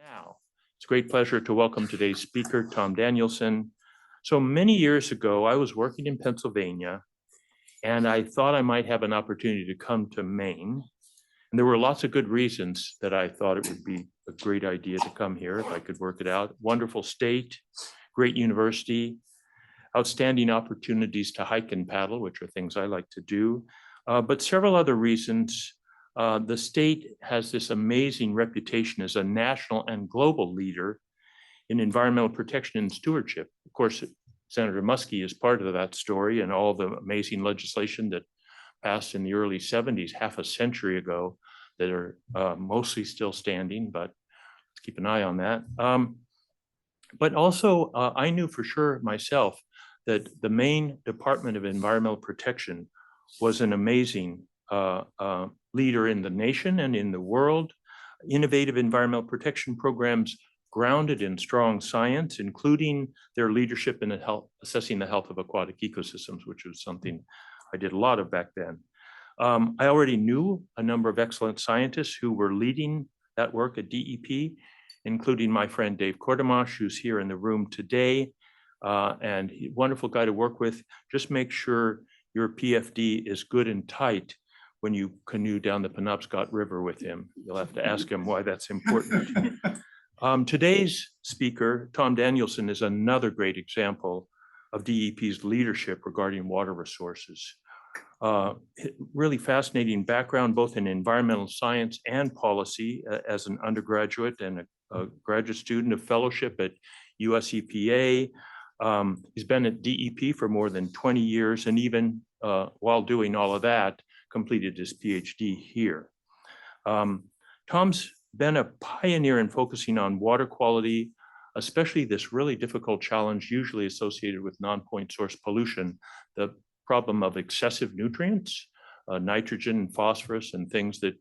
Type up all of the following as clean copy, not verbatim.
Now, it's a great pleasure to welcome today's speaker, Tom Danielson. So many years ago, I was working in Pennsylvania, and I thought I might have an opportunity to come to Maine. And there were lots of good reasons that I thought it would be a great idea to come here if I could work it out. Wonderful state, great university, outstanding opportunities to hike and paddle, which are things I like to do, but several other reasons. The state has this amazing reputation as a national and global leader in environmental protection and stewardship. Of course, Senator Muskie is part of that story, and all the amazing legislation that passed in the early 70s, half a century ago, that are mostly still standing, but let's keep an eye on that. But also, I knew for sure myself that the Maine Department of Environmental Protection was an amazing leader in the nation and in the world. Innovative environmental protection programs grounded in strong science, including their leadership in assessing the health of aquatic ecosystems, which was something I did a lot of back then. I already knew a number of excellent scientists who were leading that work at DEP, including my friend Dave Kortemash, who's here in the room today, and a wonderful guy to work with. Just make sure your PFD is good and tight when you canoe down the Penobscot River with him. You'll have to ask him why that's important. Today's speaker, Tom Danielson, is another great example of DEP's leadership regarding water resources. Really fascinating background, both in environmental science and policy as an undergraduate and a graduate student of fellowship at US EPA. He's been at DEP for more than 20 years, and even while doing all of that, completed his PhD here. Tom's been a pioneer in focusing on water quality, especially this really difficult challenge usually associated with non-point source pollution, the problem of excessive nutrients, nitrogen and phosphorus, and things that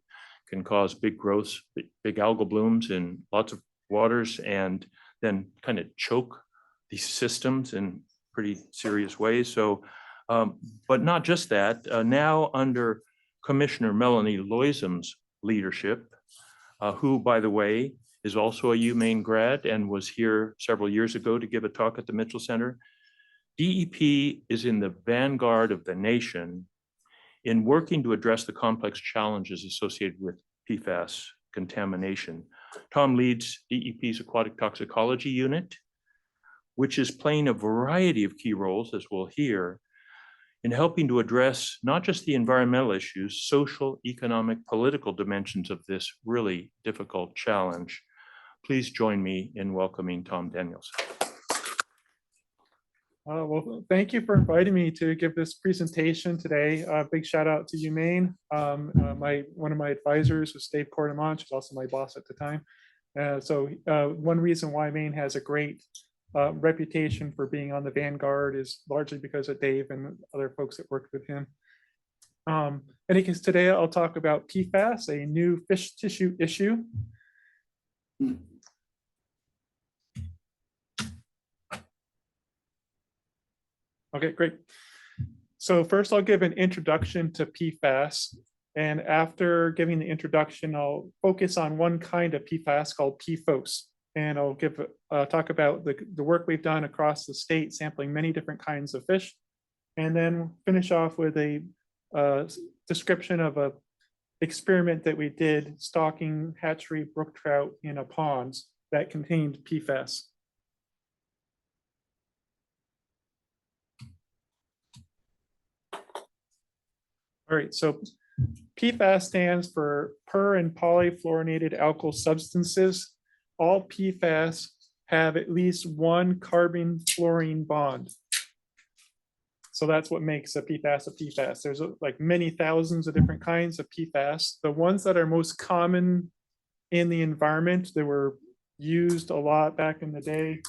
can cause big growths, big algal blooms in lots of waters, and then kind of choke these systems in pretty serious ways. So, but not just that, now under Commissioner Melanie Loisam's leadership, who, by the way, is also a UMaine grad and was here several years ago to give a talk at the Mitchell Center. DEP is in the vanguard of the nation in working to address the complex challenges associated with PFAS contamination. Tom leads DEP's Aquatic Toxicology Unit, which is playing a variety of key roles, as we'll hear, in helping to address not just the environmental issues, social, economic, political dimensions of this really difficult challenge. Please join me in welcoming Tom Danielson. Well, thank you for inviting me to give this presentation today. Big shout out to UMaine. One of my advisors was Dave Kortemash, who's also my boss at the time. So one reason why Maine has a great reputation for being on the vanguard is largely because of Dave and other folks that worked with him. Any case, today I'll talk about PFAS, a new fish tissue issue. Okay, great. So first I'll give an introduction to PFAS. And after giving the introduction, I'll focus on one kind of PFAS called PFOS. And I'll talk about the work we've done across the state, sampling many different kinds of fish. And then finish off with a description of an experiment that we did stocking hatchery brook trout in a pond that contained PFAS. All right, so PFAS stands for per and polyfluoroalkyl alkyl substances. All PFAS have at least one carbon-fluorine bond. So that's what makes a PFAS. There's like many thousands of different kinds of PFAS. The ones that are most common in the environment that were used a lot back in the day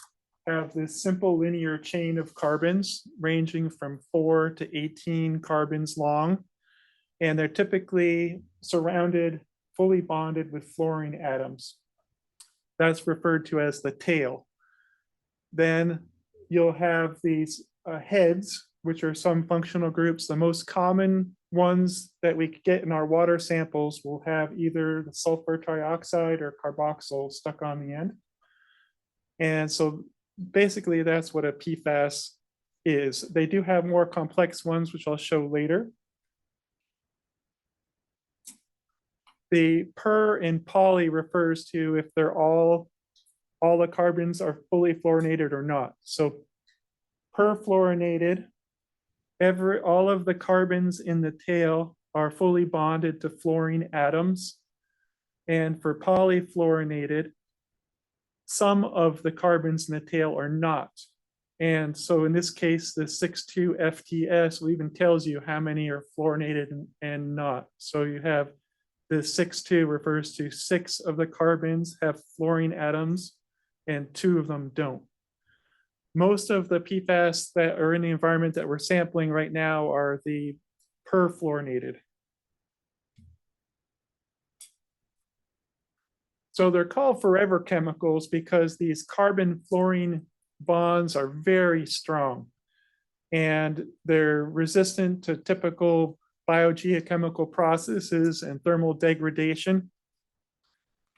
have this simple linear chain of carbons ranging from 4 to 18 carbons long. And they're typically surrounded, fully bonded with fluorine atoms. That's referred to as the tail. Then you'll have these heads, which are some functional groups. The most common ones that we get in our water samples will have either the sulfur trioxide or carboxyl stuck on the end. And so basically that's what a PFAS is. They do have more complex ones, which I'll show later. The per and poly refers to if they're all the carbons are fully fluorinated or not. So perfluorinated, all of the carbons in the tail are fully bonded to fluorine atoms. And for polyfluorinated, some of the carbons in the tail are not. And so in this case, the 6,2-FTS even tells you how many are fluorinated and not. So you have the 6,2 refers to 6 of the carbons have fluorine atoms and 2 of them don't. Most of the PFAS that are in the environment that we're sampling right now are the perfluorinated. So they're called forever chemicals because these carbon fluorine bonds are very strong and they're resistant to typical biogeochemical processes and thermal degradation.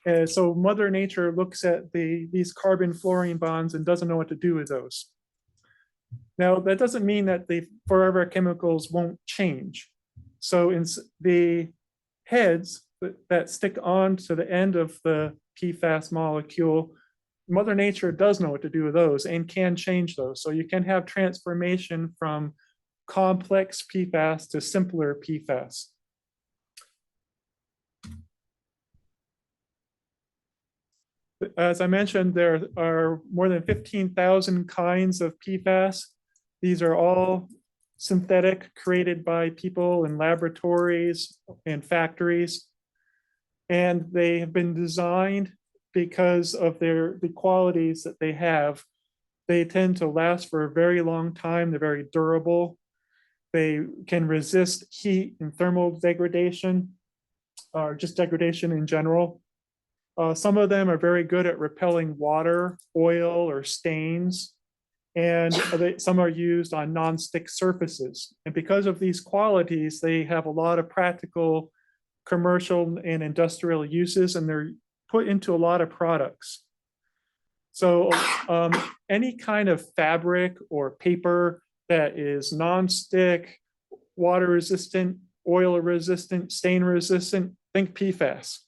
And so Mother Nature looks at these carbon fluorine bonds and doesn't know what to do with those. Now, that doesn't mean that the forever chemicals won't change. So in the heads that stick on to the end of the PFAS molecule, Mother Nature does know what to do with those and can change those. So you can have transformation from complex PFAS to simpler PFAS. As I mentioned, there are more than 15,000 kinds of PFAS. These are all synthetic, created by people in laboratories and factories. And they have been designed because of the qualities that they have. They tend to last for a very long time. They're very durable. They can resist heat and thermal degradation, or just degradation in general. Some of them are very good at repelling water, oil, or stains, and some are used on non-stick surfaces. And because of these qualities, they have a lot of practical commercial and industrial uses, and they're put into a lot of products. So any kind of fabric or paper that is non-stick, water resistant, oil resistant, stain resistant, think PFAS.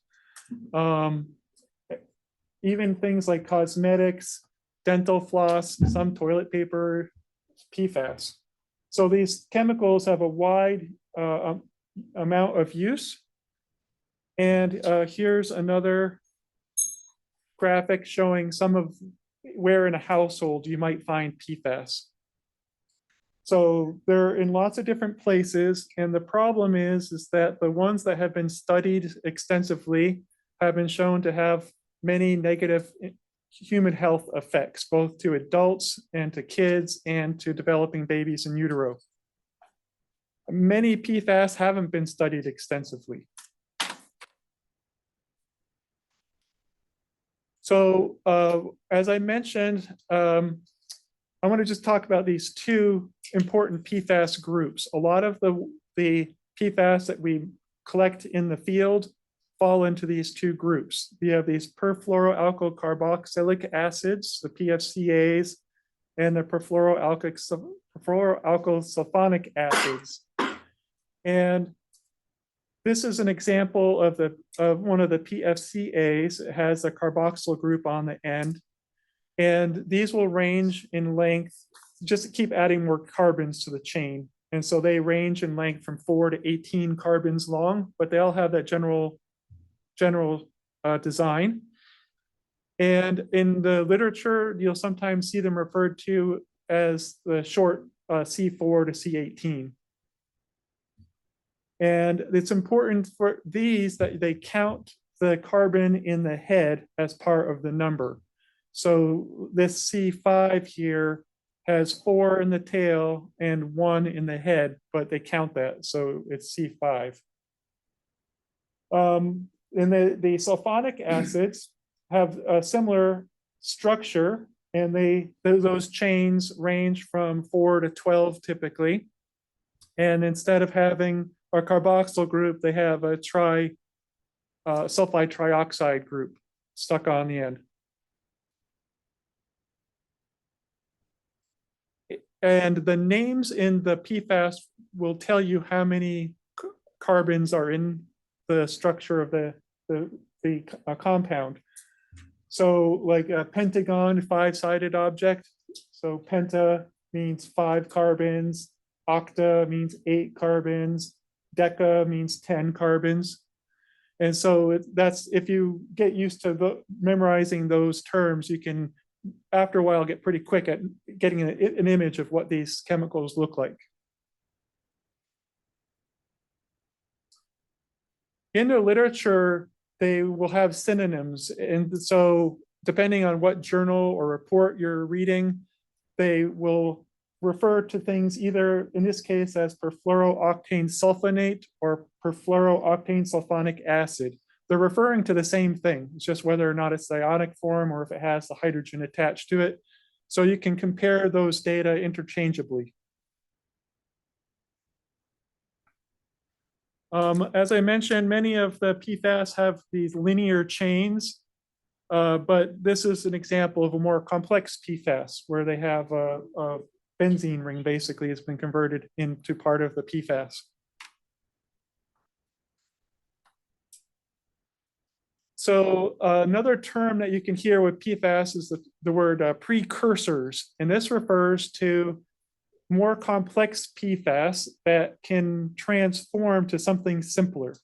Even things like cosmetics, dental floss, some toilet paper, PFAS. So these chemicals have a wide amount of use. And here's another graphic showing some of where in a household you might find PFAS. So they're in lots of different places. And the problem is that the ones that have been studied extensively have been shown to have many negative human health effects, both to adults and to kids and to developing babies in utero. Many PFAS haven't been studied extensively. So as I mentioned, I want to just talk about these two important PFAS groups. A lot of the PFAS that we collect in the field fall into these two groups. We have these perfluoroalkyl carboxylic acids, the PFCAs, and the perfluoroalkyl sulfonic acids. And this is an example of one of the PFCAs. It has a carboxyl group on the end. And these will range in length, just keep adding more carbons to the chain. And so they range in length from 4 to 18 carbons long, but they all have that general design. And in the literature, you'll sometimes see them referred to as the short C4 to C18. And it's important for these that they count the carbon in the head as part of the number. So this C5 here has 4 in the tail and 1 in the head, but they count that, so it's C5. And the sulfonic acids have a similar structure, and those chains range from 4 to 12 typically. And instead of having or carboxyl group, they have a sulfide trioxide group stuck on the end. And the names in the PFAS will tell you how many carbons are in the structure of the compound. So like a pentagon, 5-sided object. So penta means 5 carbons, octa means 8 carbons, deca means 10 carbons. And so that's, if you get used to memorizing those terms, you can, after a while, get pretty quick at getting an image of what these chemicals look like. In the literature, they will have synonyms. And so depending on what journal or report you're reading, they will refer to things either, in this case, as perfluorooctane sulfonate or perfluorooctane sulfonic acid. They're referring to the same thing. It's just whether or not it's the ionic form or if it has the hydrogen attached to it. So you can compare those data interchangeably. As I mentioned, many of the PFAS have these linear chains, but this is an example of a more complex PFAS where they have a benzene ring basically has been converted into part of the PFAS. So another term that you can hear with PFAS is the word precursors, and this refers to more complex PFAS that can transform to something simpler.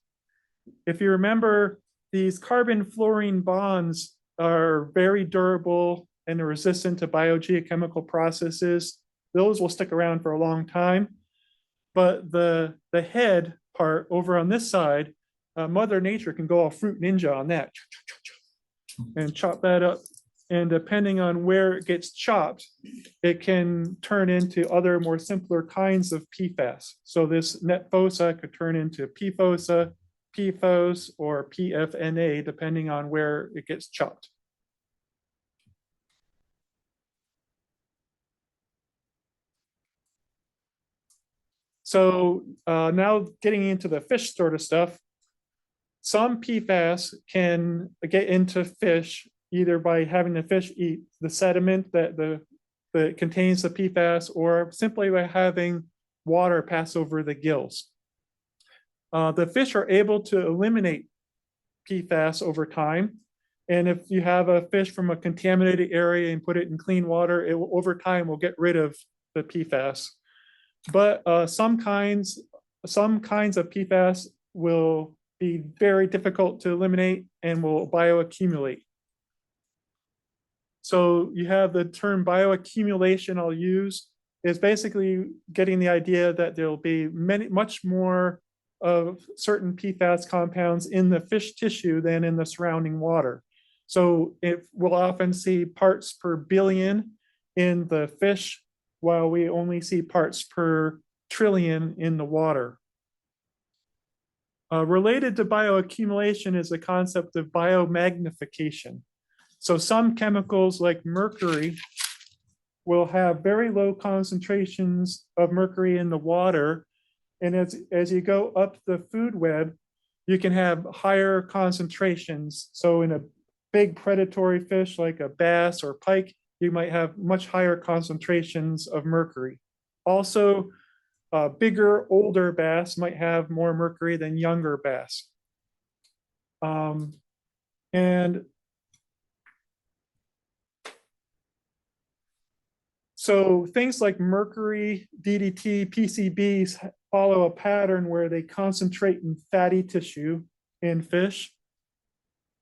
If you remember, these carbon-fluorine bonds are very durable and are resistant to biogeochemical processes. Those will stick around for a long time. But the head part over on this side, Mother Nature can go all fruit ninja on that and chop that up. And depending on where it gets chopped, it can turn into other more simpler kinds of PFAS. So this net fossa could turn into PFOSA, PFOS, or PFNA, depending on where it gets chopped. So now getting into the fish sort of stuff, some PFAS can get into fish either by having the fish eat the sediment that contains the PFAS, or simply by having water pass over the gills. The fish are able to eliminate PFAS over time. And if you have a fish from a contaminated area and put it in clean water, it will, over time, will get rid of the PFAS. But some kinds of PFAS will be very difficult to eliminate and will bioaccumulate. So you have the term bioaccumulation I'll use is basically getting the idea that there'll be much more of certain PFAS compounds in the fish tissue than in the surrounding water. So we'll often see parts per billion in the fish, while we only see parts per trillion in the water. Related to bioaccumulation is the concept of biomagnification. So some chemicals like mercury will have very low concentrations of mercury in the water. And as you go up the food web, you can have higher concentrations. So in a big predatory fish like a bass or pike, you might have much higher concentrations of mercury. Also, bigger, older bass might have more mercury than younger bass. And so things like mercury, DDT, PCBs follow a pattern where they concentrate in fatty tissue in fish.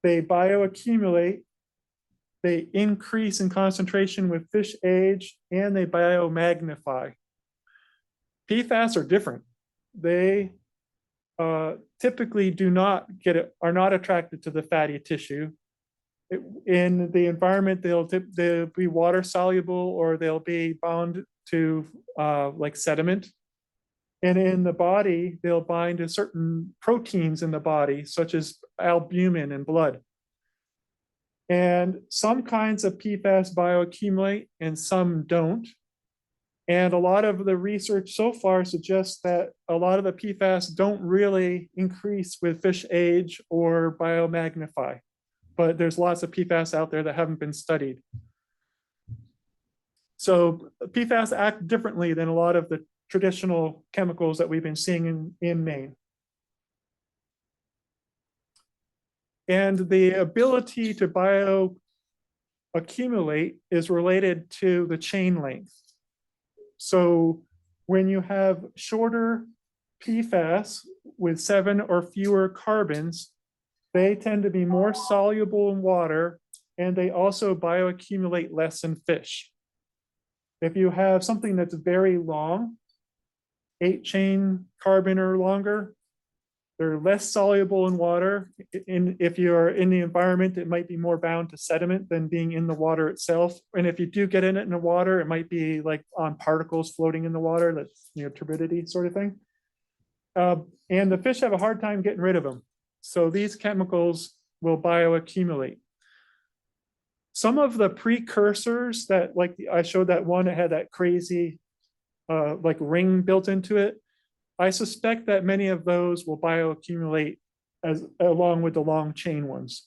They bioaccumulate, they increase in concentration with fish age, and they biomagnify. PFAS are different. They typically are not attracted to the fatty tissue. In the environment, they'll be water soluble, or they'll be bound to like sediment. And in the body, they'll bind to certain proteins in the body, such as albumin in blood. And some kinds of PFAS bioaccumulate and some don't. And a lot of the research so far suggests that a lot of the PFAS don't really increase with fish age or biomagnify, but there's lots of PFAS out there that haven't been studied. So PFAS act differently than a lot of the traditional chemicals that we've been seeing in Maine. And the ability to bioaccumulate is related to the chain length. So when you have shorter PFAS with 7 or fewer carbons, they tend to be more soluble in water, and they also bioaccumulate less in fish. If you have something that's very long, 8-chain carbon or longer, they're less soluble in water. If you're in the environment, it might be more bound to sediment than being in the water itself. And if you do get in the water, it might be like on particles floating in the water, that's turbidity sort of thing. And the fish have a hard time getting rid of them. So these chemicals will bioaccumulate. Some of the precursors that, like I showed that one that had that crazy like ring built into it, I suspect that many of those will bioaccumulate along with the long chain ones.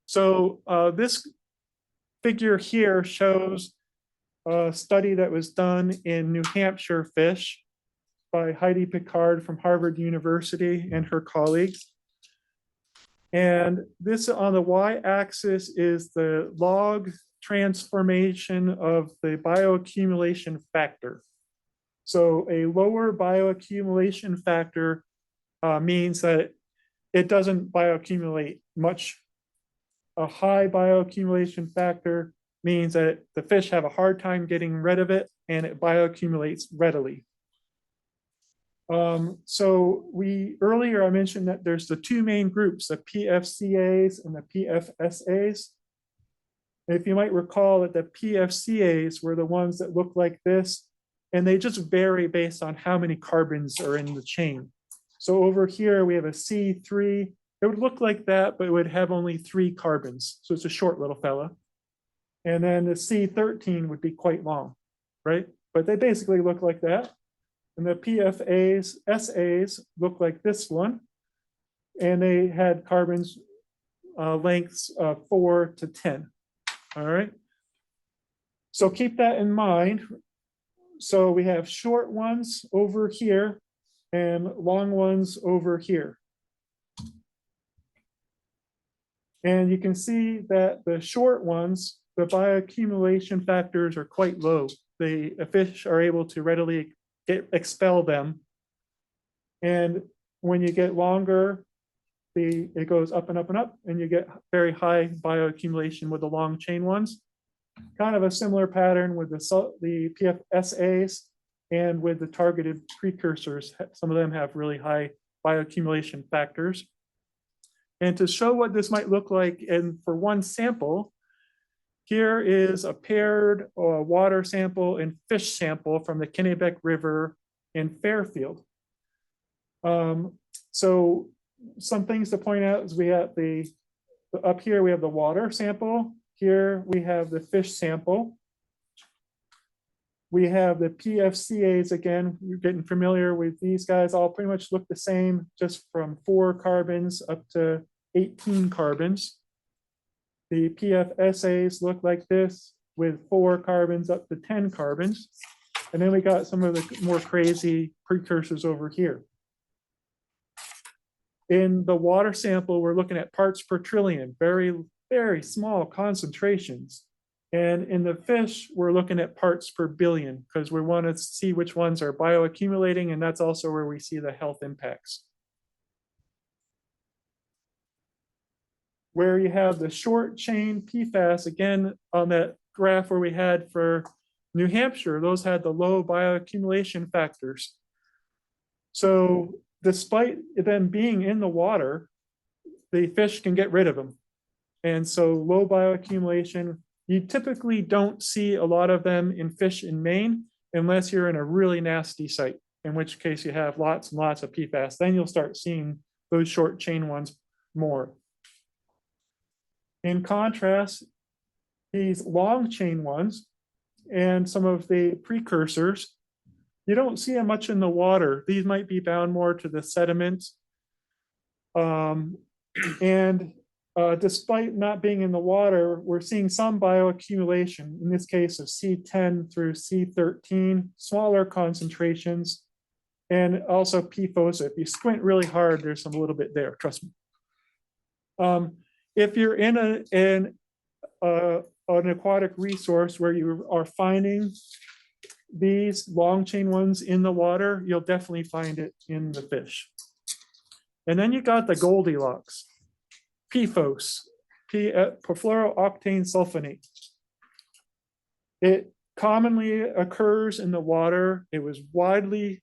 So this figure here shows a study that was done in New Hampshire fish by Heidi Picard from Harvard University and her colleagues. And this on the y-axis is the log transformation of the bioaccumulation factor. So a lower bioaccumulation factor means that it doesn't bioaccumulate much. A high bioaccumulation factor means that the fish have a hard time getting rid of it and it bioaccumulates readily. So earlier I mentioned that there's the two main groups, the PFCAs and the PFSAs. If you might recall that the PFCAs were the ones that look like this, and they just vary based on how many carbons are in the chain. So over here we have a C3. It would look like that, but it would have only 3 carbons. So it's a short little fella. And then the C13 would be quite long, right? But they basically look like that. And the PFSAs look like this one. And they had carbons lengths of 4 to 10. All right. So keep that in mind. So we have short ones over here and long ones over here. And you can see that the short ones, the bioaccumulation factors are quite low. The fish are able to readily expel them. And when you get longer, it goes up and up and up, and you get very high bioaccumulation with the long chain ones. Kind of a similar pattern with the PFSAs and with the targeted precursors. Some of them have really high bioaccumulation factors. And to show what this might look like, and for one sample, here is a paired water sample and fish sample from the Kennebec River in Fairfield. So some things to point out is we have up here we have the water sample. Here we have the fish sample. We have the PFCAs again. You're getting familiar with these guys. All pretty much look the same, just from 4 carbons up to 18 carbons. The PFSAs look like this with 4 carbons up to 10 carbons. And then we got some of the more crazy precursors over here. In the water sample, we're looking at parts per trillion, very, very small concentrations. And in the fish, we're looking at parts per billion because we want to see which ones are bioaccumulating, and that's also where we see the health impacts. Where you have the short chain PFAS, again, on that graph where we had for New Hampshire, those had the low bioaccumulation factors. So despite them being in the water, the fish can get rid of them. And so low bioaccumulation, you typically don't see a lot of them in fish in Maine unless you're in a really nasty site, in which case you have lots and lots of PFAS. Then you'll start seeing those short chain ones more. In contrast, these long chain ones and some of the precursors, you don't see them much in the water. These might be bound more to the sediments. And despite not being in the water, we're seeing some bioaccumulation, in this case of C10 through C13, smaller concentrations, and also PFOS. If you squint really hard, there's some a little bit there, trust me. If you're in an aquatic resource where you are finding these long chain ones in the water, you'll definitely find it in the fish. And then you got the Goldilocks, PFOS, perfluorooctane sulfonate. It commonly occurs in the water. It was widely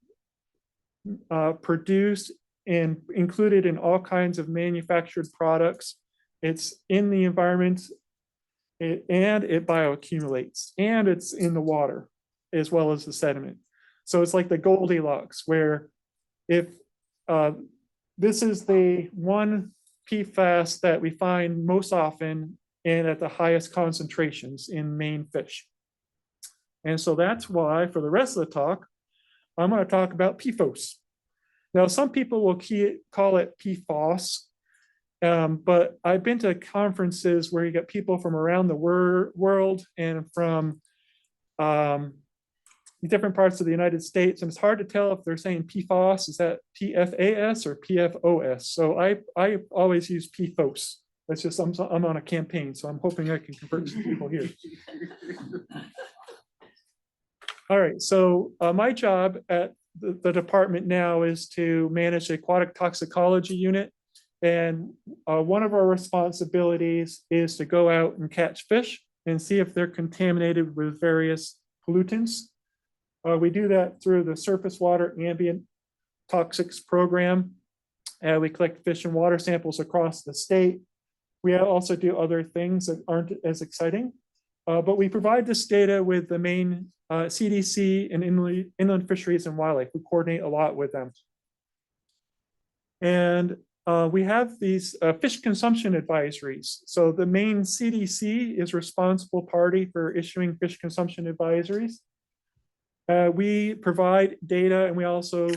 produced and included in all kinds of manufactured products. It's in the environment, and it bioaccumulates, and it's in the water as well as the sediment. So it's like the Goldilocks, where if this is the one PFAS that we find most often and at the highest concentrations in Maine fish. And so that's why for the rest of the talk, I'm going to talk about PFOS. Now, some people will call it PFOS, but I've been to conferences where you get people from around the world and from different parts of the United States, and it's hard to tell if they're saying PFAS, is that PFAS or PFOS? So I always use PFOS. That's just, I'm on a campaign, so I'm hoping I can convert some people here. All right, so my job at the department now is to manage the Aquatic Toxicology Unit. And one of our responsibilities is to go out and catch fish and see if they're contaminated with various pollutants. We do that through the surface water ambient toxics program. We collect fish and water samples across the state. We also do other things that aren't as exciting, but we provide this data with the Maine CDC and Inland Fisheries and Wildlife. We coordinate a lot with them. And we have these fish consumption advisories. So the Maine CDC is responsible party for issuing fish consumption advisories. We provide data, and we also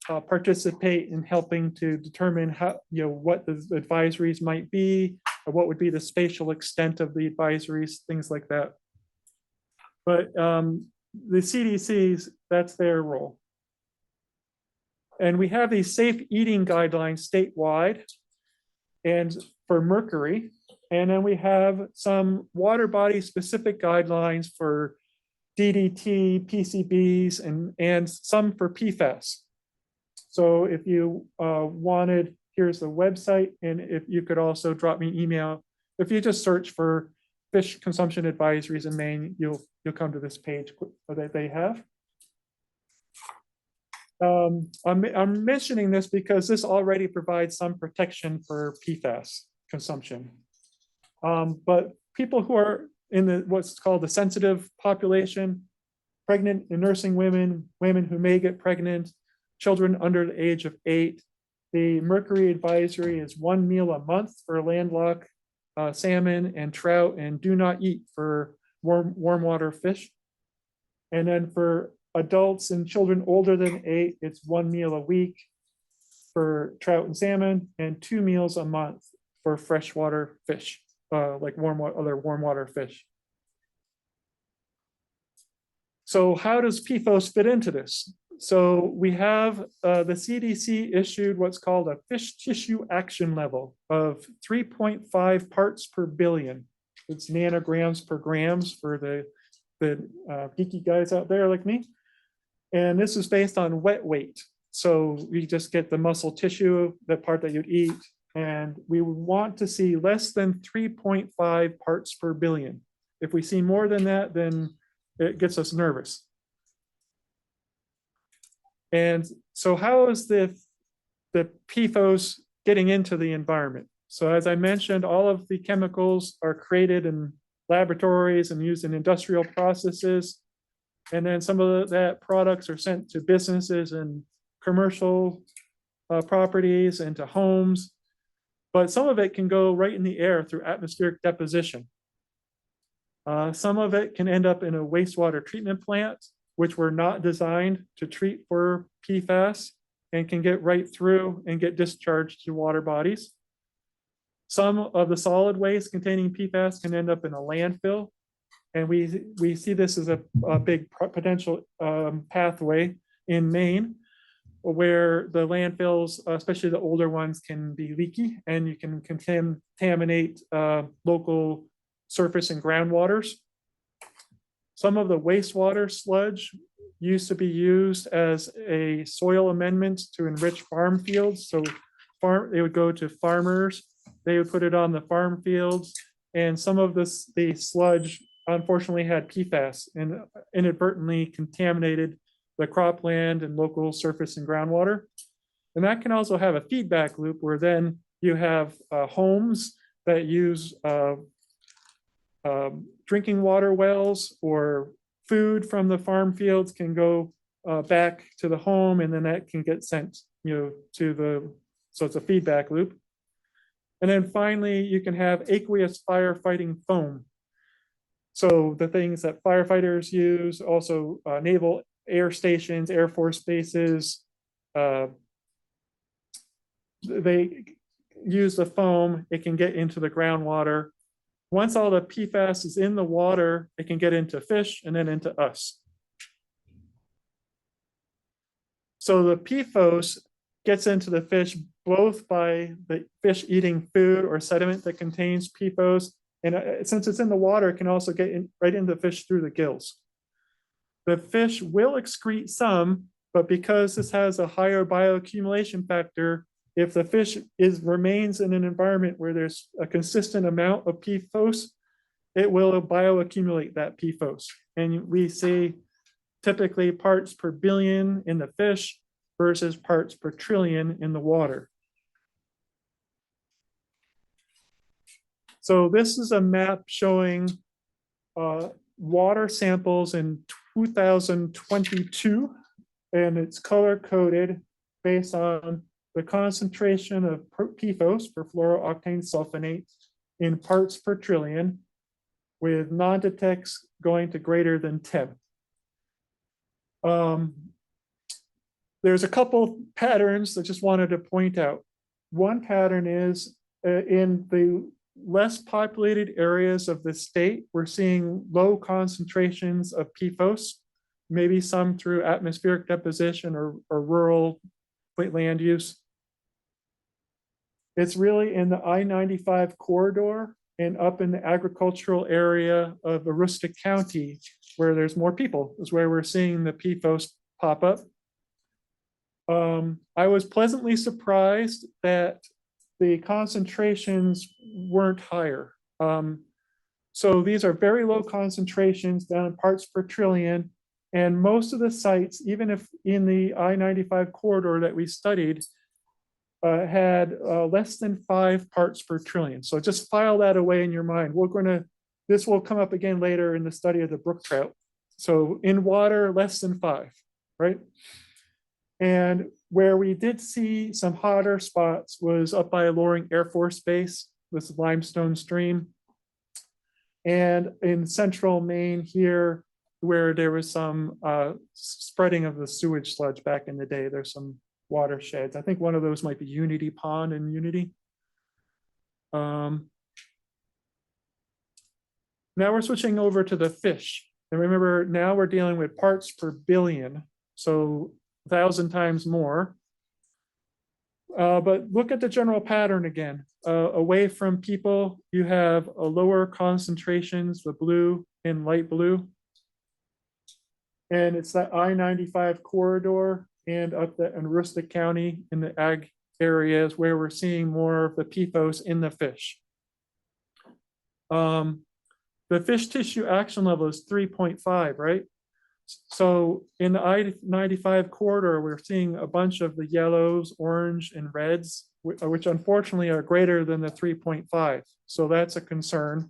participate in helping to determine how, what the advisories might be, or what would be the spatial extent of the advisories, things like that. But the CDC's, that's their role. And we have these safe eating guidelines statewide and for mercury. And then we have some water body specific guidelines for DDT, PCBs, and some for PFAS. So if you wanted, here's the website, and if you could also drop me an email. If you just search for fish consumption advisories in Maine, you'll come to this page that they have. I'm mentioning this because this already provides some protection for PFAS consumption. But people who are in what's called the sensitive population, pregnant and nursing women, women who may get pregnant, children under the age of 8, the mercury advisory is 1 meal a month for landlocked salmon and trout, and do not eat for warm water fish. And then for adults and children older than 8, it's 1 meal a week for trout and salmon, and 2 meals a month for freshwater fish, like other warm water fish. So how does PFOS fit into this? So we have the CDC issued what's called a fish tissue action level of 3.5 parts per billion. It's nanograms per grams for the geeky guys out there like me. And this is based on wet weight. So we just get the muscle tissue, the part that you'd eat, and we would want to see less than 3.5 parts per billion. If we see more than that, then it gets us nervous. And so how is the PFOS getting into the environment? So as I mentioned, all of the chemicals are created in laboratories and used in industrial processes. And then some of that products are sent to businesses and commercial properties and to homes. But some of it can go right in the air through atmospheric deposition. Some of it can end up in a wastewater treatment plant, which were not designed to treat for PFAS and can get right through and get discharged to water bodies. Some of the solid waste containing PFAS can end up in a landfill. And we see this as a big potential pathway in Maine, where the landfills, especially the older ones, can be leaky and you can contaminate local surface and groundwaters. Some of the wastewater sludge used to be used as a soil amendment to enrich farm fields. So they would go to farmers, they would put it on the farm fields, and some of the sludge unfortunately had PFAS and inadvertently contaminated the cropland and local surface and groundwater. And that can also have a feedback loop where then you have homes that use drinking water wells or food from the farm fields can go back to the home, and then that can get sent, to so it's a feedback loop. And then finally, you can have aqueous firefighting foam. So the things that firefighters use, also naval air stations, Air Force bases, they use the foam, it can get into the groundwater. Once all the PFAS is in the water, it can get into fish and then into us. So the PFOS gets into the fish both by the fish eating food or sediment that contains PFOS. And since it's in the water, it can also get right into the fish through the gills. The fish will excrete some, but because this has a higher bioaccumulation factor, if the fish remains in an environment where there's a consistent amount of PFOS, it will bioaccumulate that PFOS. And we see typically parts per billion in the fish versus parts per trillion in the water. So this is a map showing water samples in 2022, and it's color coded based on the concentration of PFOS, perfluorooctane sulfonate, in parts per trillion, with non-detects going to greater than 10. There's a couple patterns I just wanted to point out. One pattern is in the less populated areas of the state, we're seeing low concentrations of PFOS, maybe some through atmospheric deposition or rural land use. It's really in the I-95 corridor and up in the agricultural area of Aroostook County, where there's more people, is where we're seeing the PFOS pop up. I was pleasantly surprised that the concentrations weren't higher. So these are very low concentrations down in parts per trillion. And most of the sites, even if in the I-95 corridor that we studied, had less than 5 parts per trillion. So just file that away in your mind. This will come up again later in the study of the brook trout. So in water, less than 5, right? And where we did see some hotter spots was up by Loring Air Force Base, this limestone stream. And in central Maine here, where there was some spreading of the sewage sludge back in the day, there's some watersheds. I think one of those might be Unity Pond and Unity. Now we're switching over to the fish. And remember, now we're dealing with parts per billion, so 1,000 times more. But look at the general pattern again. Away from people, you have a lower concentrations, the blue and light blue. And it's that I-95 corridor and up in Aroostook County in the ag areas where we're seeing more of the PFOS in the fish. The fish tissue action level is 3.5, right? So in the I-95 corridor, we're seeing a bunch of the yellows, orange, and reds, which unfortunately are greater than the 3.5. So that's a concern.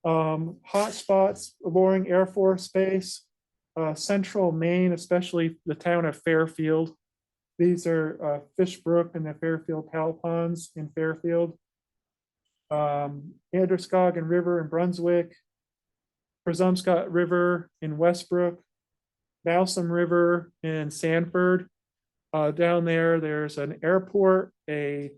Hot spots, Loring Air Force Base, central Maine, especially the town of Fairfield. These are Fish Brook and the Fairfield Powell Ponds in Fairfield. Androscoggin River in Brunswick, Presumpscot River in Westbrook, Balsam River in Sanford. Down there, there's an airport, a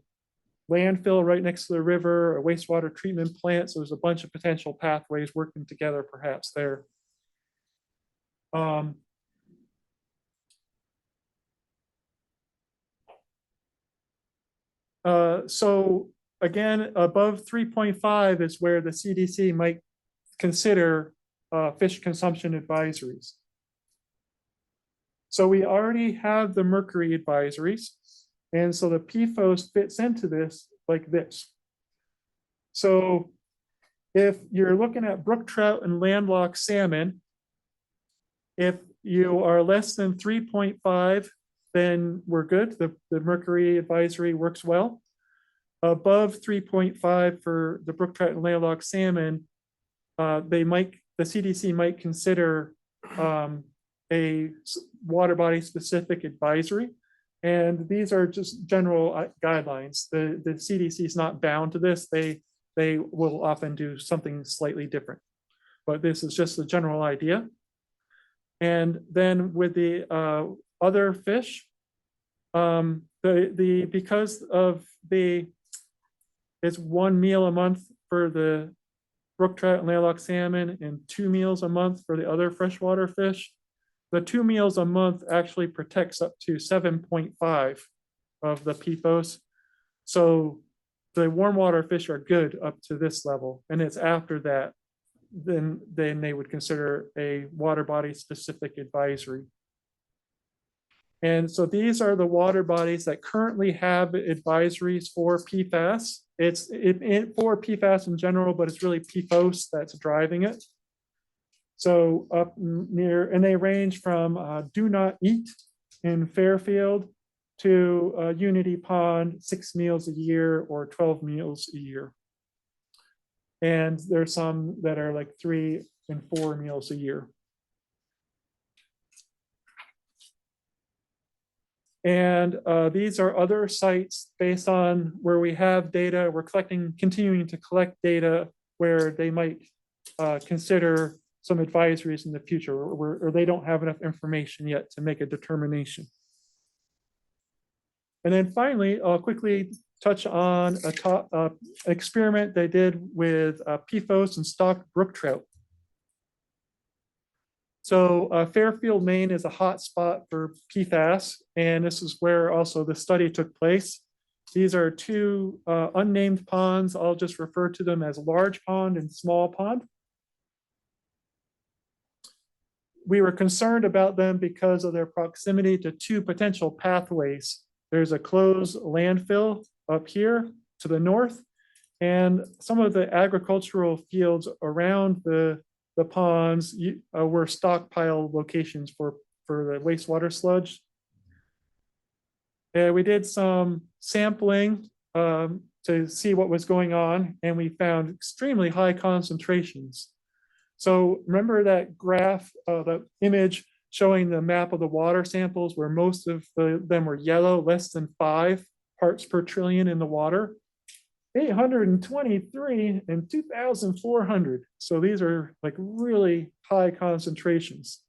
landfill right next to the river, a wastewater treatment plant. So there's a bunch of potential pathways working together perhaps there. So again, above 3.5 is where the CDC might consider fish consumption advisories. So we already have the mercury advisories. And so the PFOS fits into this like this. So if you're looking at brook trout and landlocked salmon, if you are less than 3.5, then we're good. The mercury advisory works well. Above 3.5 for the brook trout and landlocked salmon, the CDC might consider a water body specific advisory. And these are just general guidelines. The CDC is not bound to this. They will often do something slightly different, but this is just a general idea. And then with the other fish, because of it's 1 meal a month for the brook trout and landlocked salmon and 2 meals a month for the other freshwater fish. The 2 meals a month actually protects up to 7.5 of the PFOS. So the warm water fish are good up to this level. And it's after that, then they would consider a water body specific advisory. And so these are the water bodies that currently have advisories for PFAS. It's for PFAS in general, but it's really PFOS that's driving it. So up near, and they range from do not eat in Fairfield to Unity Pond, 6 meals a year or 12 meals a year. And there's some that are like 3 and 4 meals a year. And these are other sites based on where we have data. We're continuing to collect data where they might consider some advisories in the future, or they don't have enough information yet to make a determination. And then finally, I'll quickly touch on an experiment they did with PFOS and stocked brook trout. So Fairfield, Maine is a hot spot for PFAS, and this is where also the study took place. These are 2 unnamed ponds. I'll just refer to them as large pond and small pond. We were concerned about them because of their proximity to 2 potential pathways. There's a closed landfill up here to the north, and some of the agricultural fields around the ponds were stockpile locations for the wastewater sludge. And we did some sampling to see what was going on, and we found extremely high concentrations. So remember that graph, the image showing the map of the water samples where most of them were yellow, less than 5 parts per trillion in the water? 823 and 2,400. So these are like really high concentrations.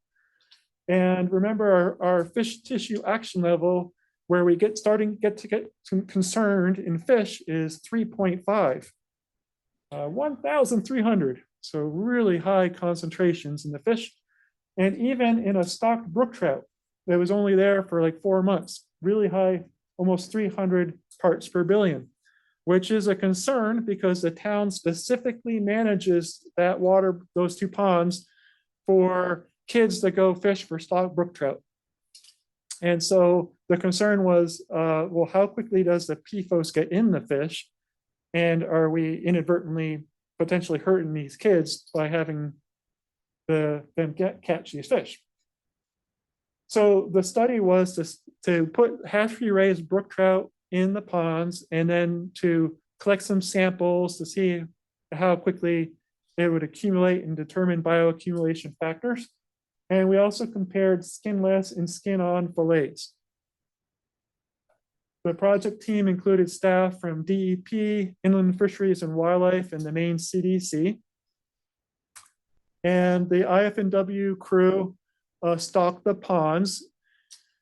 And remember our fish tissue action level where we get concerned in fish is 3.5, 1,300. So really high concentrations in the fish. And even in a stocked brook trout that was only there for like 4 months, really high, almost 300 parts per billion, which is a concern because the town specifically manages that water, those 2 ponds, for kids that go fish for stocked brook trout. And so the concern was, well, how quickly does the PFOS get in the fish? And are we inadvertently potentially hurting these kids by having them catch these fish? So the study was to put hatchery raised brook trout in the ponds and then to collect some samples to see how quickly it would accumulate and determine bioaccumulation factors. And we also compared skinless and skin-on fillets. The project team included staff from DEP, Inland Fisheries and Wildlife, and the Maine CDC. And the IF&W crew stocked the ponds.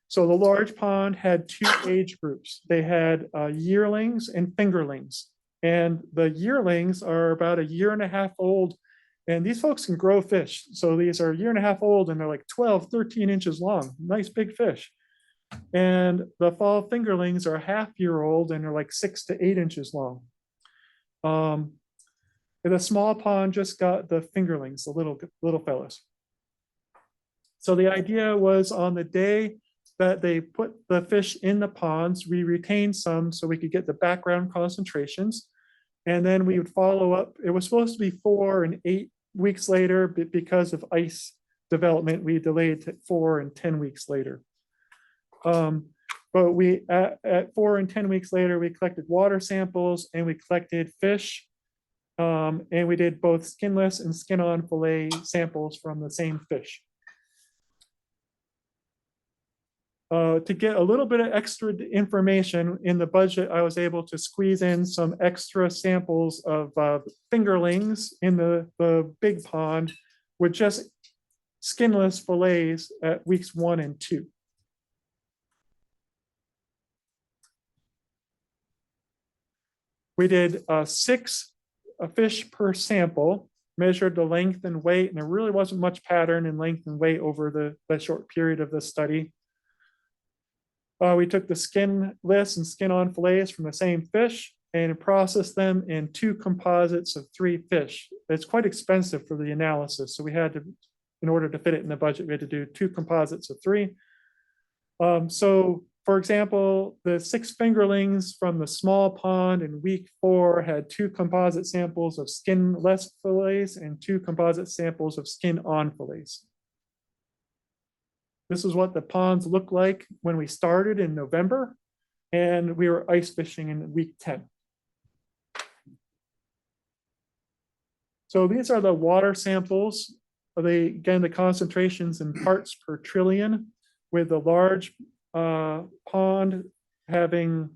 So the large pond had two age groups. They had yearlings and fingerlings. And the yearlings are about 1.5 years old. And these folks can grow fish. So these are 1.5 years old and they're like 12, 13 inches long. Nice big fish. And the fall fingerlings are 1/2 year old and they're like 6 to 8 inches long. The small pond just got the fingerlings, the little fellas. So the idea was on the day that they put the fish in the ponds, we retained some so we could get the background concentrations. And then we would follow up. It was supposed to be 4 and 8 weeks later, but because of ice development, we delayed to 4 and 10 weeks later. But we at 4 and 10 weeks later, we collected water samples and we collected fish. And we did both skinless and skin-on fillet samples from the same fish. To get a little bit of extra information in the budget, I was able to squeeze in some extra samples of fingerlings in the big pond with just skinless fillets at weeks 1 and 2. We did 6 fish per sample, measured the length and weight, and there really wasn't much pattern in length and weight over the short period of the study. We took the skinless and skin-on fillets from the same fish and processed them in 2 composites of 3 fish. It's quite expensive for the analysis, so we had to, in order to fit it in the budget, we had to do 2 composites of 3. So, for example, the 6 fingerlings from the small pond in week 4 had 2 composite samples of skinless fillets and 2 composite samples of skin-on fillets. This is what the ponds looked like when we started in November, and we were ice fishing in week 10. So these are the water samples. Again, the concentrations in parts per trillion, with the large pond having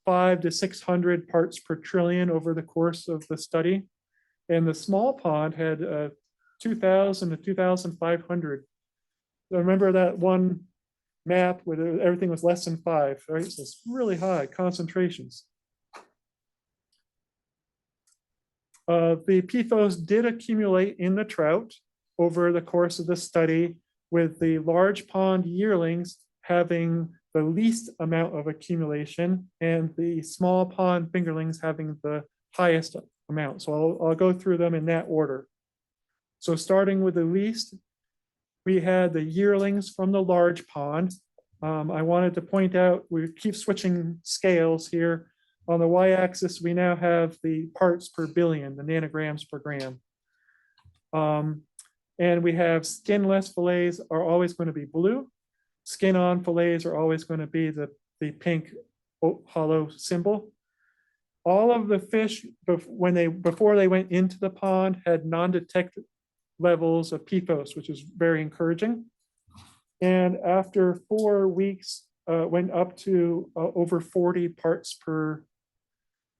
500 to 600 parts per trillion over the course of the study. And the small pond had 2,000 to 2,500. Remember that one map where everything was less than 5, right? So it's really high concentrations. The PFAS did accumulate in the trout over the course of the study, with the large pond yearlings having the least amount of accumulation and the small pond fingerlings having the highest amount. So I'll go through them in that order. So starting with the least, we had the yearlings from the large pond. I wanted to point out, we keep switching scales here. On the y-axis, we now have the parts per billion, the nanograms per gram. And we have skinless fillets are always going to be blue. Skin-on fillets are always going to be the pink hollow symbol. All of the fish, before they went into the pond, had non-detected levels of PFAS, which is very encouraging. And after 4 weeks, went up to over 40 parts per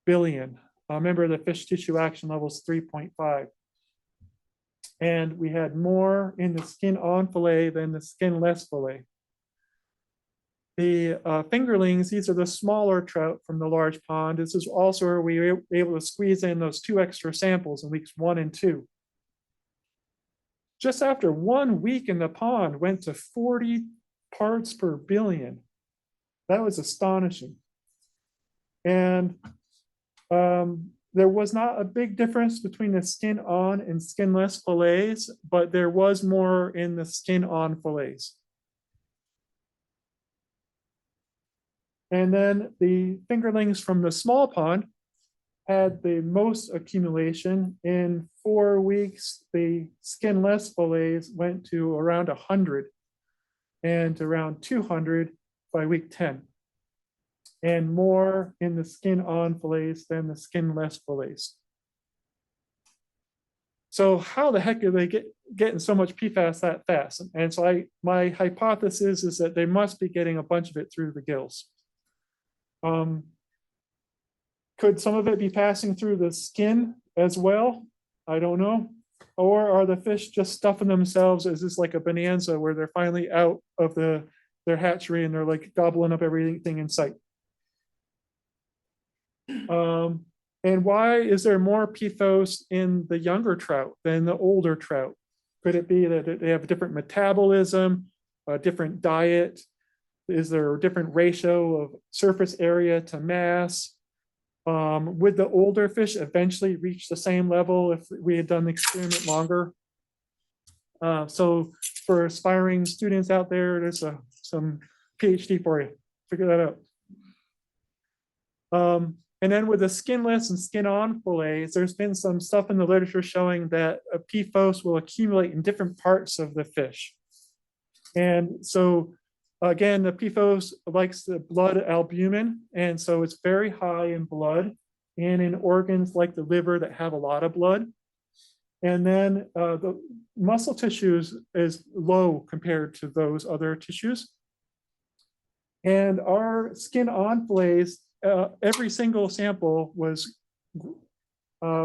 billion. Remember, the fish tissue action level is 3.5. And we had more in the skin-on fillet than the skinless fillet. The fingerlings, these are the smaller trout from the large pond. This is also where we were able to squeeze in those 2 extra samples in weeks 1 and 2. Just after 1 week in the pond, went to 40 parts per billion. That was astonishing. And there was not a big difference between the skin-on and skinless fillets, but there was more in the skin-on fillets. And then the fingerlings from the small pond had the most accumulation. In 4 weeks, the skinless fillets went to around 100 and around 200 by week 10. And more in the skin-on fillets than the skinless fillets. So how the heck are they getting so much PFAS that fast? And so my hypothesis is that they must be getting a bunch of it through the gills. Could some of it be passing through the skin as well? I don't know. Or are the fish just stuffing themselves? Is this like a bonanza where they're finally out of their hatchery and they're like gobbling up everything in sight? And why is there more PFOS in the younger trout than the older trout? Could it be that they have a different metabolism, a different diet? Is there a different ratio of surface area to mass? Would the older fish eventually reach the same level if we had done the experiment longer? So for aspiring students out there, there's some PhD for you. Figure that out. And then with the skinless and skin-on fillets, there's been some stuff in the literature showing that PFOS will accumulate in different parts of the fish. And so again, the PFOS likes the blood albumin, and so it's very high in blood and in organs like the liver that have a lot of blood. And then the muscle tissues is low compared to those other tissues. And our skin-on fillets, every single sample was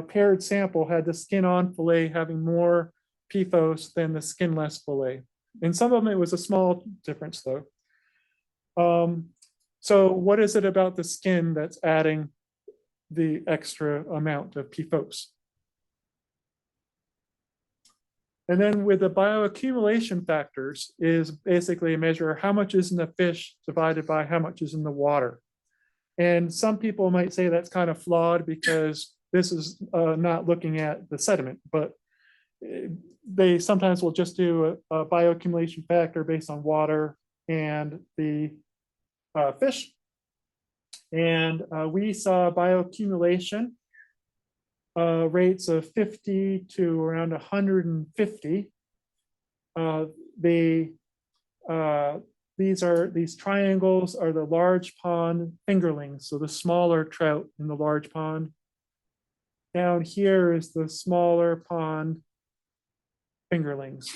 paired sample had the skin-on fillet having more PFOS than the skinless fillet. And some of them, it was a small difference though. So what is it about the skin that's adding the extra amount of PFOS? And then with the bioaccumulation factors is basically a measure of how much is in the fish divided by how much is in the water. And some people might say that's kind of flawed because this is not looking at the sediment, but they sometimes will just do a bioaccumulation factor based on water and the fish. And we saw bioaccumulation rates of 50 to around 150. These triangles are the large pond fingerlings, so the smaller trout in the large pond. Down here is the smaller pond fingerlings.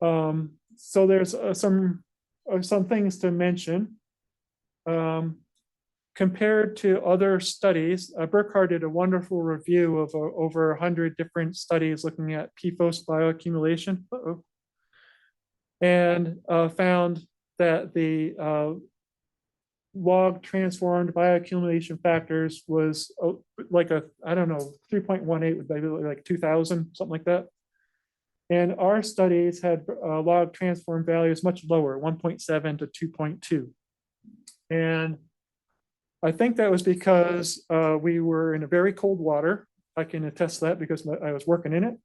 So there's some things to mention. Compared to other studies, Burkhardt did a wonderful review of over 100 different studies looking at PFOS bioaccumulation. And found that the log transformed bioaccumulation factors was like I don't know, 3.18 would be like 2000, something like that. And our studies had log transformed values much lower, 1.7 to 2.2. And I think that was because we were in a very cold water. I can attest to that because I was working in it.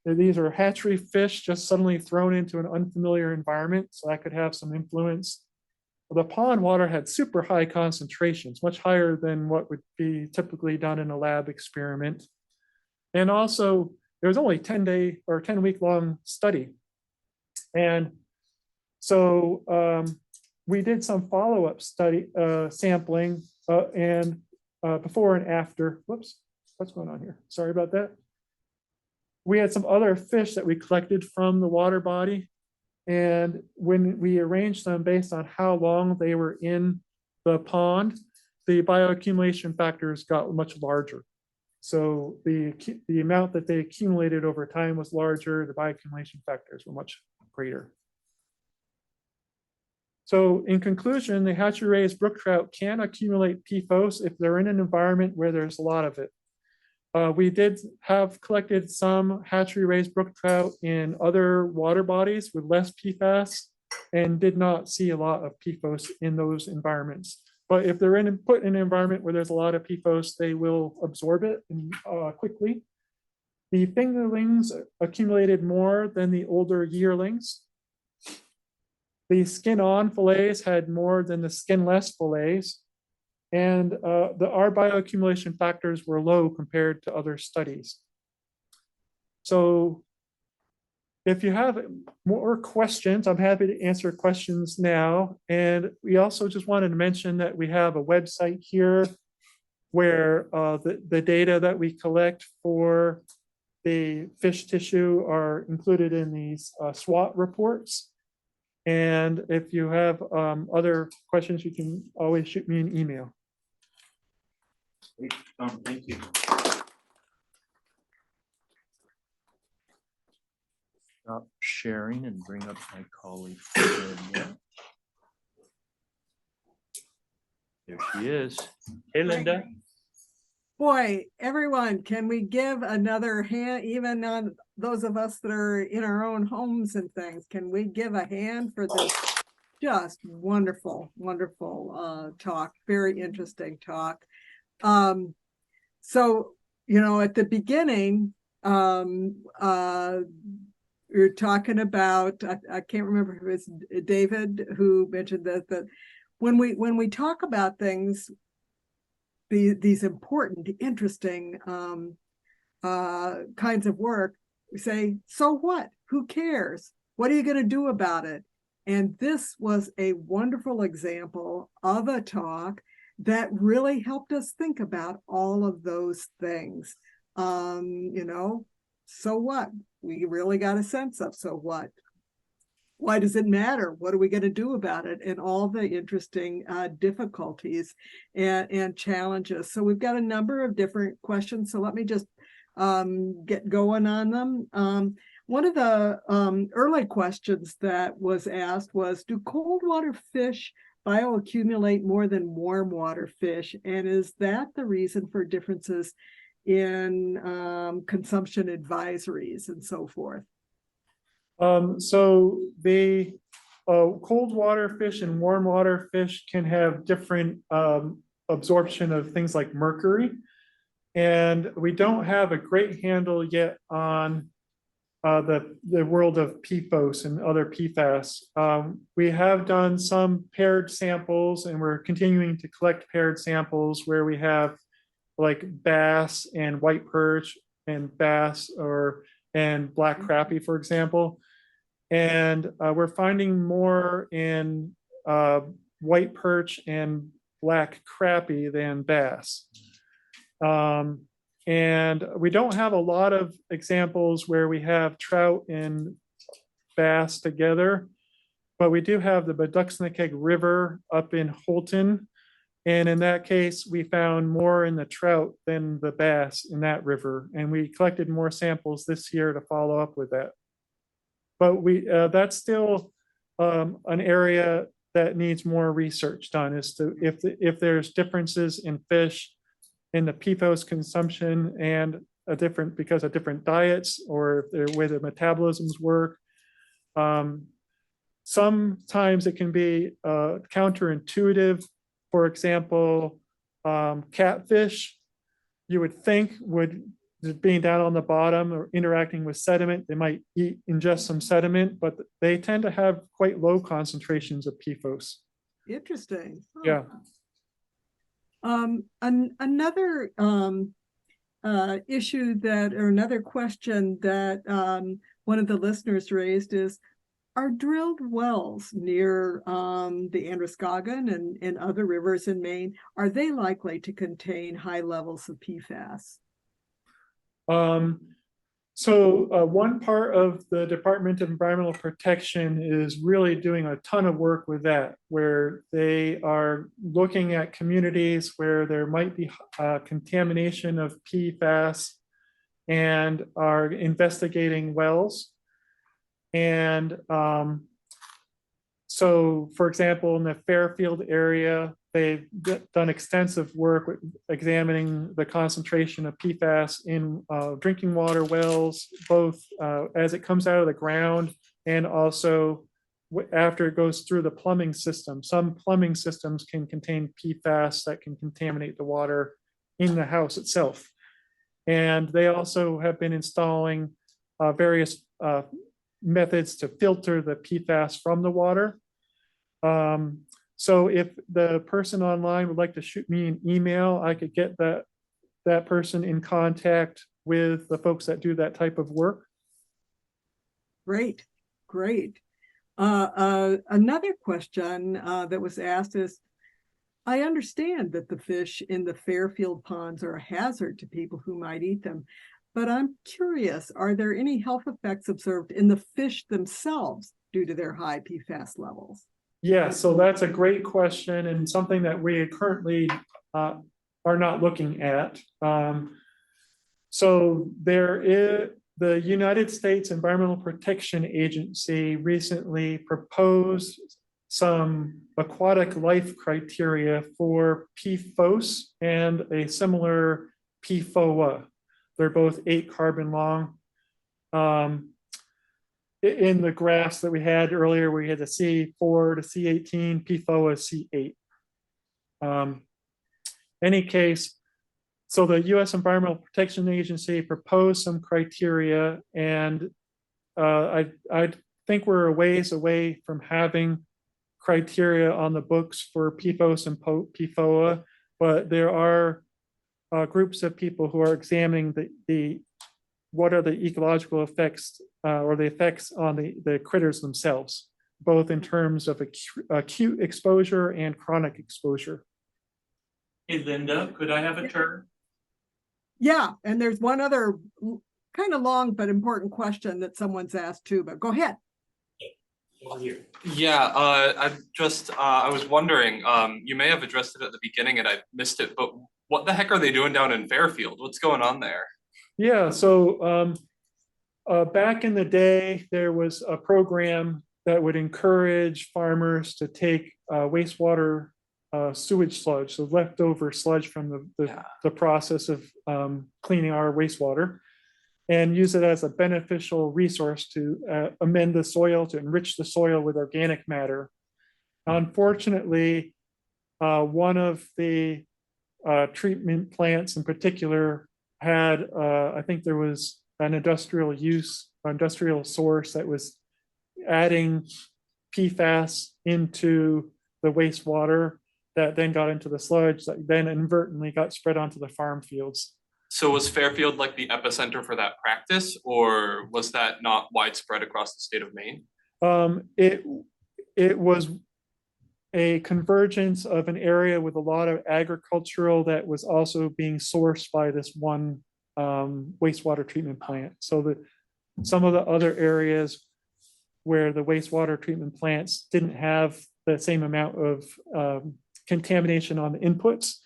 These are hatchery fish just suddenly thrown into an unfamiliar environment, so that could have some influence. The pond water had super high concentrations, much higher than what would be typically done in a lab experiment. And also, there was only 10-day or 10-week-long study. And so we did some follow-up study sampling and before and after. Whoops, what's going on here? Sorry about that. We had some other fish that we collected from the water body. And when we arranged them based on how long they were in the pond, the bioaccumulation factors got much larger. So the amount that they accumulated over time was larger. The bioaccumulation factors were much greater. So in conclusion, the hatchery raised brook trout can accumulate PFOS if they're in an environment where there's a lot of it. We did have collected some hatchery raised brook trout in other water bodies with less PFAS and did not see a lot of PFOS in those environments. But if they're put in an environment where there's a lot of PFOS, they will absorb it quickly. The fingerlings accumulated more than the older yearlings. The skin-on fillets had more than the skinless fillets. And our bioaccumulation factors were low compared to other studies. So if you have more questions, I'm happy to answer questions now. And we also just wanted to mention that we have a website here where the data that we collect for the fish tissue are included in these SWOT reports. And if you have other questions, you can always shoot me an email. Great, thank you. Stop sharing and bring up my colleague. Linda. There she is. Hey, Linda. Boy, everyone, can we give another hand, even on those of us that are in our own homes and things? Can we give a hand for this just wonderful, wonderful talk? Very interesting talk. So, at the beginning, we were talking about, I can't remember if it was David who mentioned that when we talk about things, these important, interesting kinds of work, we say, so what? Who cares? What are you going to do about it? And this was a wonderful example of a talk that really helped us think about all of those things. So what? We really got a sense of so what? Why does it matter? What are we going to do about it? And all the interesting difficulties and challenges. So we've got a number of different questions. So let me just get going on them. One of the early questions that was asked was, do cold water fish bioaccumulate more than warm water fish? And is that the reason for differences in consumption advisories and so forth? So the cold water fish and warm water fish can have different absorption of things like mercury. And we don't have a great handle yet on the world of PFOS and other PFAS. We have done some paired samples, and we're continuing to collect paired samples where we have like bass and white perch and bass and black crappie, for example. And we're finding more in white perch and black crappie than bass. And we don't have a lot of examples where we have trout and bass together, but we do have the Baduxnaqueg River up in Holton. And in that case, we found more in the trout than the bass in that river. And we collected more samples this year to follow up with that. But that's still an area that needs more research done, as to if there's differences in fish in the PFOS consumption and because of different diets, or if the way the metabolisms work. Sometimes it can be counterintuitive. For example, catfish, you would think being down on the bottom or interacting with sediment, they might ingest some sediment, but they tend to have quite low concentrations of PFOS. Interesting. Oh. Yeah. Another issue or another question that one of the listeners raised is, are drilled wells near the Androscoggin and other rivers in Maine, are they likely to contain high levels of PFAS? So one part of the Department of Environmental Protection is really doing a ton of work with that, where they are looking at communities where there might be contamination of PFAS and are investigating wells. And so, for example, in the Fairfield area, they've done extensive work with examining the concentration of PFAS in drinking water wells, both as it comes out of the ground and also after it goes through the plumbing system. Some plumbing systems can contain PFAS that can contaminate the water in the house itself. And they also have been installing various methods to filter the PFAS from the water. So if the person online would like to shoot me an email, I could get that person in contact with the folks that do that type of work. Great. Another question that was asked is, I understand that the fish in the Fairfield ponds are a hazard to people who might eat them, but I'm curious, are there any health effects observed in the fish themselves due to their high PFAS levels? Yeah, so that's a great question and something that we currently are not looking at. So there is the United States Environmental Protection Agency recently proposed some aquatic life criteria for PFOS and a similar PFOA. They're both 8 carbon long. In the graphs that we had earlier, we had the C4 to C18, PFOA C8. Any case, so the U.S. Environmental Protection Agency proposed some criteria, and I think we're a ways away from having criteria on the books for PFOS and PFOA, but there are groups of people who are examining what are the ecological effects or the effects on the critters themselves, both in terms of acute exposure and chronic exposure. Hey, Linda, could I have a turn? Yeah, and there's one other kind of long but important question that someone's asked too, but go ahead. Over here. Yeah, I was wondering, you may have addressed it at the beginning and I missed it, but what the heck are they doing down in Fairfield? What's going on there? Yeah, so back in the day, there was a program that would encourage farmers to take wastewater sewage sludge, so leftover sludge from the process of cleaning our wastewater, and use it as a beneficial resource to amend the soil, to enrich the soil with organic matter. Unfortunately, one of the treatment plants in particular had, I think there was an industrial source that was adding PFAS into the wastewater that then got into the sludge that then inadvertently got spread onto the farm fields. So was Fairfield like the epicenter for that practice, or was that not widespread across the state of Maine? It was a convergence of an area with a lot of agricultural that was also being sourced by this one wastewater treatment plant. So that some of the other areas where the wastewater treatment plants didn't have the same amount of contamination on the inputs,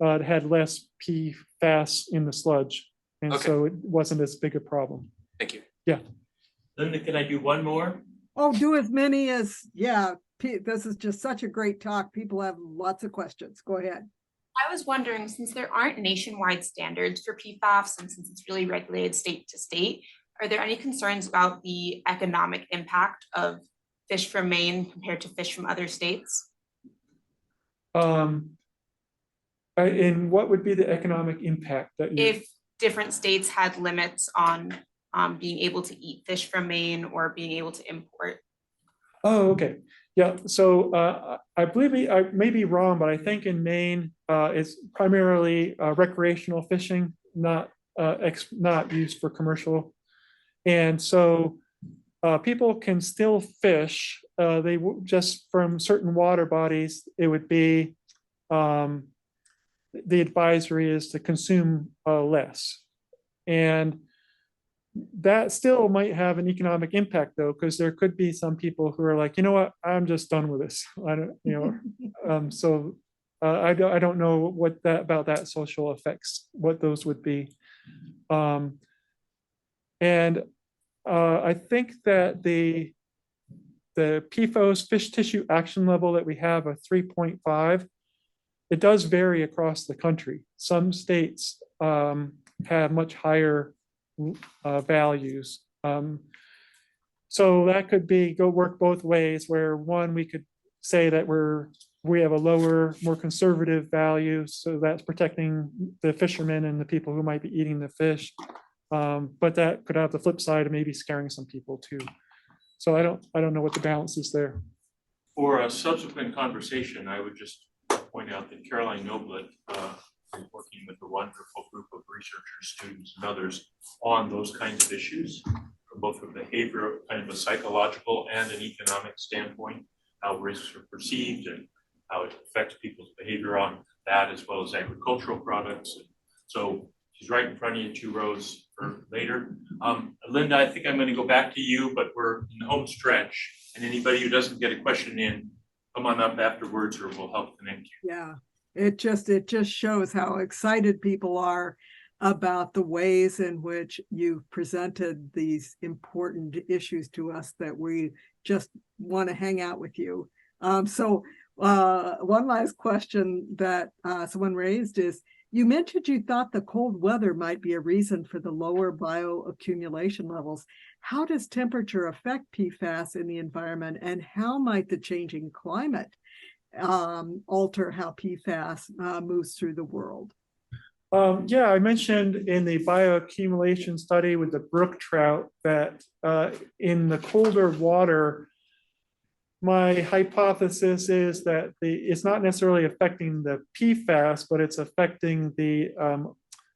it had less PFAS in the sludge. And so it wasn't as big a problem. Thank you. Yeah. Linda, can I do one more? Oh, do as many as, yeah, this is just such a great talk. People have lots of questions. Go ahead. I was wondering, since there aren't nationwide standards for PFAS and since it's really regulated state to state, are there any concerns about the economic impact of fish from Maine compared to fish from other states? And what would be the economic impact that if different states had limits on being able to eat fish from Maine or being able to import? Oh, okay. Yeah, so I believe I may be wrong, but I think in Maine, it's primarily recreational fishing, not used for commercial. And so people can still fish. They just from certain water bodies, it would be the advisory is to consume less. And that still might have an economic impact though, because there could be some people who are like, you know what, I'm just done with this. I don't, you know, so I don't know what about that social effects, what those would be. And I think that the PFOS fish tissue action level that we have, a 3.5, it does vary across the country. Some states have much higher values. So that could go work both ways, where one, we could say that we have a lower, more conservative value, so that's protecting the fishermen and the people who might be eating the fish. But that could have the flip side of maybe scaring some people too. So I don't know what the balance is there. For a subsequent conversation, I would just point out that Caroline Noblet is working with a wonderful group of researchers, students, and others on those kinds of issues, from both a behavioral, kind of a psychological and an economic standpoint, how risks are perceived and how it affects people's behavior on that, as well as agricultural products. And so She's right in front of you, 2 rows for later. Linda, I think I'm going to go back to you, but we're in the home stretch. And anybody who doesn't get a question in, come on up afterwards or we'll help connect you. Yeah, it just shows how excited people are about the ways in which you've presented these important issues to us that we just want to hang out with you. So one last question that someone raised is, you mentioned you thought the cold weather might be a reason for the lower bioaccumulation levels. How does temperature affect PFAS in the environment, and how might the changing climate alter how PFAS moves through the world? Yeah, I mentioned in the bioaccumulation study with the brook trout that in the colder water, my hypothesis is that it's not necessarily affecting the PFAS, but it's affecting the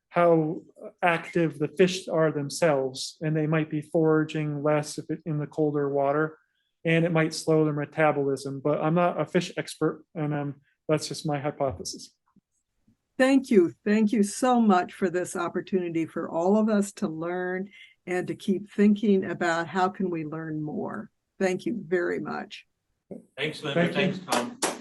how active the fish are themselves, and they might be foraging less if in the colder water, and it might slow their metabolism. But I'm not a fish expert, and that's just my hypothesis. Thank you. Thank you so much for this opportunity for all of us to learn and to keep thinking about how can we learn more. Thank you very much. Thanks, Linda. Thank you. Thanks, Tom.